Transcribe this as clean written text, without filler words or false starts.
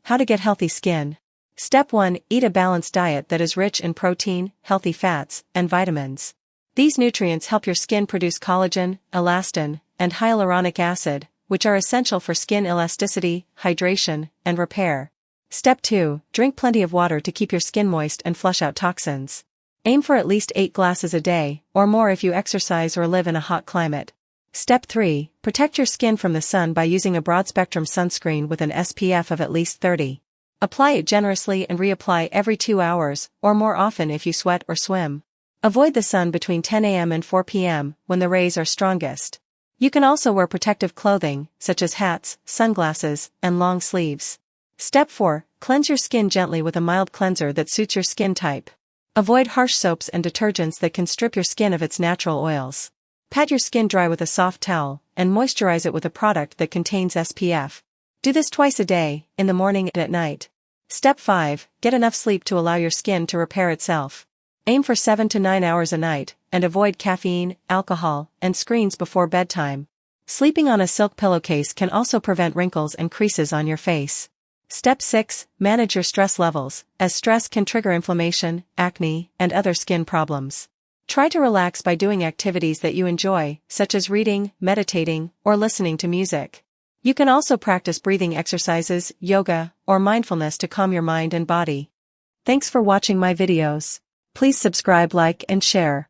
How to get healthy skin. Step 1. Eat a balanced diet that is rich in protein, healthy fats, and vitamins. These nutrients help your skin produce collagen, elastin, and hyaluronic acid, which are essential for skin elasticity, hydration, and repair. Step 2. Drink plenty of water to keep your skin moist and flush out toxins. Aim for at least 8 glasses a day, or more if you exercise or live in a hot climate. Step 3. Protect your skin from the sun by using a broad-spectrum sunscreen with an SPF of at least 30. Apply it generously and reapply every 2 hours, or more often if you sweat or swim. Avoid the sun between 10 a.m. and 4 p.m., when the rays are strongest. You can also wear protective clothing, such as hats, sunglasses, and long sleeves. Step 4. Cleanse your skin gently with a mild cleanser that suits your skin type. Avoid harsh soaps and detergents that can strip your skin of its natural oils. Pat your skin dry with a soft towel, and moisturize it with a product that contains SPF. Do this twice a day, in the morning and at night. Step 5. Get enough sleep to allow your skin to repair itself. Aim for 7 to 9 hours a night, and avoid caffeine, alcohol, and screens before bedtime. Sleeping on a silk pillowcase can also prevent wrinkles and creases on your face. Step 6. Manage your stress levels, as stress can trigger inflammation, acne, and other skin problems. Try to relax by doing activities that you enjoy, such as reading, meditating, or listening to music. You can also practice breathing exercises, yoga, or mindfulness to calm your mind and body. Thanks for watching my videos. Please subscribe, like, and share.